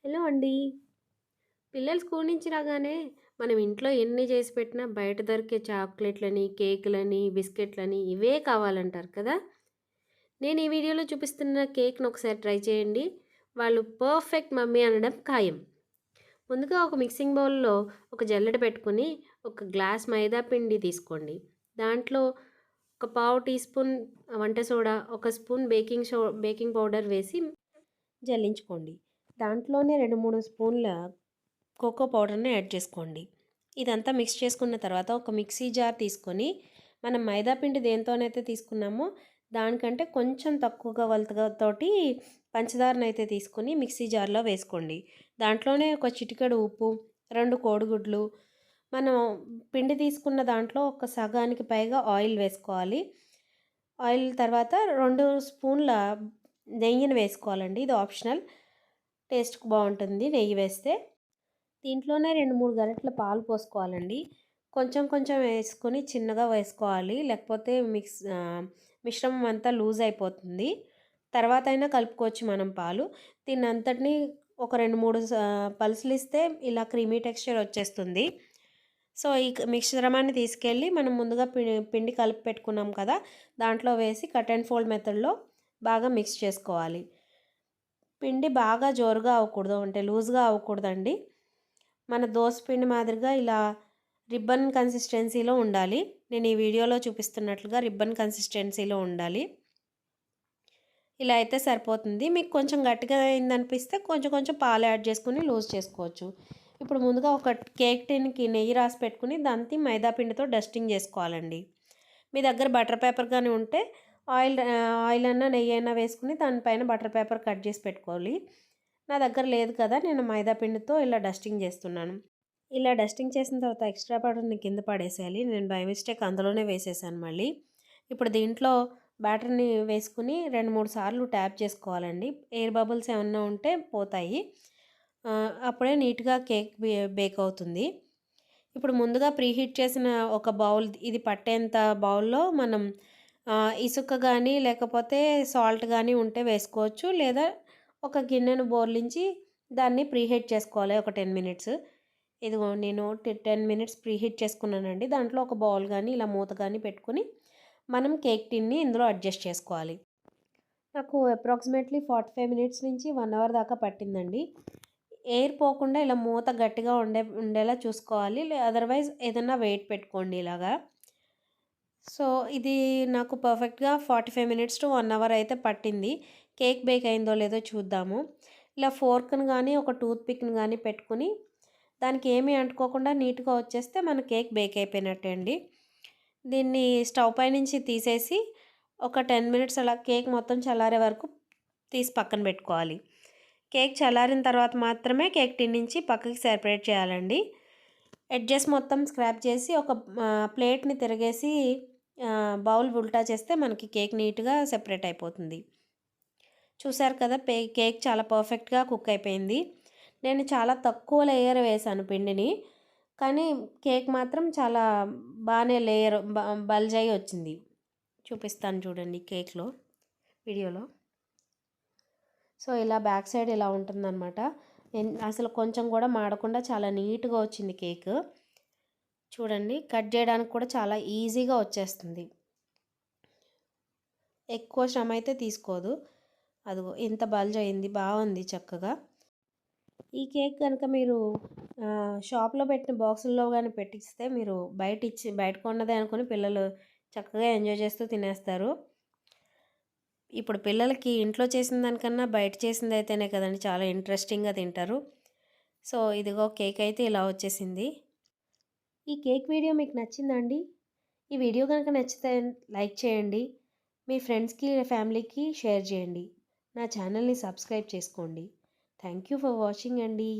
Hello అండి. పిల్లలు school నుంచి రాగానే మనం ఇంట్లో ఎన్ని చేసి పెట్టినా బయట దొరికే చాక్లెట్‌లని, కేకులని, బిస్కెట్‌లని ఇవే కావాలంటారు కదా! నేను ఈ వీడియోలో చూపిస్తున్న కేక్‌ని ఒకసారి ట్రై చేయండి. వాళ్ళు పర్ఫెక్ట్ మమ్మీ అనడం ఖాయం. ముందుగా ఒక మిక్సింగ్ బౌల్‌లో ఒక జల్లెడ పెట్టుకొని, ఒక గ్లాస్ మైదా పిండి తీసుకోండి. దాంట్లో ఒక పావు టీ స్పూన్ వంట సోడా, ఒక స్పూన్ బేకింగ్ పౌడర్ వేసి జల్లించుకోండి. దాంట్లోనే 2, 3 స్పూన్ల కోకో పౌడర్‌ని యాడ్ చేసుకోండి. ఇదంతా మిక్స్ చేసుకున్న తర్వాత ఒక మిక్సీ జార్ తీసుకొని, మనం మైదా పిండి దేనితోనైతే తీసుకున్నామో దానికంటే కొంచెం తక్కువగా తోటి పంచదారనైతే తీసుకొని మిక్సీ జార్‌లో వేసుకోండి. దాంట్లోనే ఒక చిటికెడు ఉప్పు, 2 కోడిగుడ్లు, మనం పిండి తీసుకున్న దాంట్లో ఒక సగానికి పైగా ఆయిల్ వేసుకోవాలి. ఆయిల్ తర్వాత 2 స్పూన్ల నెయ్యిని వేసుకోవాలండి. ఇది ఆప్షనల్. టేస్ట్‌కి బావుంటుంది నెయ్యి వేస్తే. దీంట్లోనే 2, 3 గరిటెల పాలు పోసుకోవాలండి. కొంచెం కొంచెం వేసుకొని చిన్నగా వేసుకోవాలి. లేకపోతే మిశ్రమం అంతా లూజ్ అయిపోతుంది. తర్వాతైనా కలుపుకోవచ్చు మనం పాలు. దీన్నంతటిని ఒక 2, 3 పల్సులిస్తే ఇలా క్రీమీ టెక్స్చర్ వచ్చేస్తుంది. సో, ఈ మిశ్రమాన్ని తీసుకెళ్ళి మనం ముందుగా పిండి కలిపి పెట్టుకున్నాం కదా! దాంట్లో వేసి కట్ అండ్ ఫోల్డ్ మెథడ్‌లో బాగా మిక్స్ చేసుకోవాలి. పిండి బాగా జోరుగా అవ్వకూడదు. అంటే లూజ్‌గా అవ్వకూడదండి. మన దోస పిండి మాదిరిగా ఇలా రిబ్బన్ కన్సిస్టెన్సీలో ఉండాలి. నేను ఈ వీడియోలో చూపిస్తున్నట్లుగా రిబ్బన్ కన్సిస్టెన్సీలో ఉండాలి. ఇలా అయితే సరిపోతుంది. మీకు కొంచెం గట్టిగా అయిందనిపిస్తే కొంచెం కొంచెం పాలు యాడ్ చేసుకొని లూజ్ చేసుకోవచ్చు. ఇప్పుడు ముందుగా ఒక కేక్ టిన్‌కి నెయ్యి రాసి పెట్టుకొని దాన్ని మైదా పిండితో డస్టింగ్ చేసుకోవాలండి. మీ దగ్గర బటర్ పేపర్ గాని ఉంటే ఆయిల్ అన్నా నెయ్యి అయినా వేసుకొని దానిపైన బటర్ పేపర్ కట్ చేసి పెట్టుకోవాలి. నా దగ్గర లేదు కదా! నేను మైదా పిండితో ఇలా డస్టింగ్ చేస్తున్నాను. ఇలా డస్టింగ్ చేసిన తర్వాత ఎక్స్ట్రా పౌడర్‌ని కింద పడేసేయాలి. నేను బై మిస్టేక్ అందులోనే వేసేసాను మళ్ళీ. ఇప్పుడు దీంట్లో బ్యాటర్‌ని వేసుకొని 2, 3 సార్లు ట్యాప్ చేసుకోవాలండి. ఎయిర్ బబుల్స్ ఏమన్నా ఉంటే పోతాయి. అప్పుడే నీట్‌గా కేక్ బేక్ అవుతుంది. ఇప్పుడు ముందుగా ప్రీహీట్ చేసిన ఒక బౌల్ ఇది పట్టేంత బౌల్‌లో మనం ఇసుక గానీ, లేకపోతే సాల్ట్ గానీ ఉంటే వేసుకోవచ్చు. లేదా ఒక గిన్నెను బోర్లించి దాన్ని ప్రీహీట్ చేసుకోవాలి ఒక 10 మినిట్స్. ఇదిగో నేను 10 మినిట్స్ ప్రీహీట్ చేసుకున్నానండి. దాంట్లో ఒక బౌల్ గానీ, ఇలా మూత గానీ పెట్టుకొని మనం కేక్ టిన్‌ని ఇందులో అడ్జస్ట్ చేసుకోవాలి. నాకు అప్రాక్సిమేట్‌లీ 45 మినిట్స్ నుంచి 1 అవర్ దాకా పట్టిందండి. ఎయిర్ పోకుండా ఇలా మూత గట్టిగా ఉండేలా చూసుకోవాలి. అదర్‌వైజ్ ఏదన్నా వెయిట్ పెట్టుకోండి ఇలాగా. సో, ఇది నాకు పర్ఫెక్ట్‌గా 45 మినిట్స్ టు 1 అవర్ అయితే పట్టింది. కేక్ బేక్ అయిందో లేదో చూద్దాము. ఇలా ఫోర్క్‌ని గానీ, ఒక టూత్ పిక్‌ని గానీ పెట్టుకొని దానికి ఏమీ అంటుకోకుండా నీట్‌గా వచ్చేస్తే మన కేక్ బేక్ అయిపోయినట్టే అండి. దీన్ని స్టవ్ పై నుంచి తీసేసి ఒక 10 మినిట్స్ అలా కేక్ మొత్తం చల్లారే వరకు తీసి పక్కన పెట్టుకోవాలి. కేక్ చల్లారిన తర్వాత మాత్రమే కేక్ టిన్ నుంచి పక్కకి సెపరేట్ చేయాలండి. ఎడ్జెస్ మొత్తం స్క్రాప్ చేసి ఒక ప్లేట్‌ని తిరగేసి బౌల్ ఉల్టా చేస్తే మనకి కేక్ నీట్‌గా సెపరేట్ అయిపోతుంది. చూసారు కదా! కేక్ చాలా పర్ఫెక్ట్‌గా కుక్ అయిపోయింది. నేను చాలా తక్కువ లేయర్ వేశాను పిండిని. కానీ కేక్ మాత్రం చాలా బానే లేయర్ బల్జ్ అయ్యి వచ్చింది. చూపిస్తాను చూడండి కేక్‌లో వీడియోలో. సో, ఇలా బ్యాక్ సైడ్ ఇలా ఉంటుందనమాట. అసలు కొంచెం కూడా మాడకుండా చాలా నీట్‌గా వచ్చింది కేక్. చూడండి కట్ చేయడానికి కూడా చాలా ఈజీగా వచ్చేస్తుంది. ఎక్కువ శ్రమ అయితే తీసుకోదు. అదిగో ఇంత బల్జ్ అయింది. బాగుంది చక్కగా. ఈ కేక్ కనుక మీరు షాప్‌లో పెట్టిన బాక్సుల్లో గాని పెట్టిస్తే మీరు బయట కొన్నదే అనుకుని పిల్లలు చక్కగా ఎంజాయ్ చేస్తూ తినేస్తారు. ఇప్పుడు పిల్లలకి ఇంట్లో చేసిన దానికన్నా బయట చేసిందైతేనే కదండీ చాలా ఇంట్రెస్టింగ్‌గా తింటారు. సో, ఇదిగో కేక్ అయితే ఇలా వచ్చేసింది. ఈ కేక్ వీడియో మీకు నచ్చిందా అండి? ఈ వీడియో కనుక నచ్చితే లైక్ చేయండి. మీ ఫ్రెండ్స్‌కి, ఫ్యామిలీకి షేర్ చేయండి. నా ఛానల్‌ని సబ్స్క్రైబ్ చేసుకోండి. థ్యాంక్ యూ ఫర్ వాచింగ్ అండి.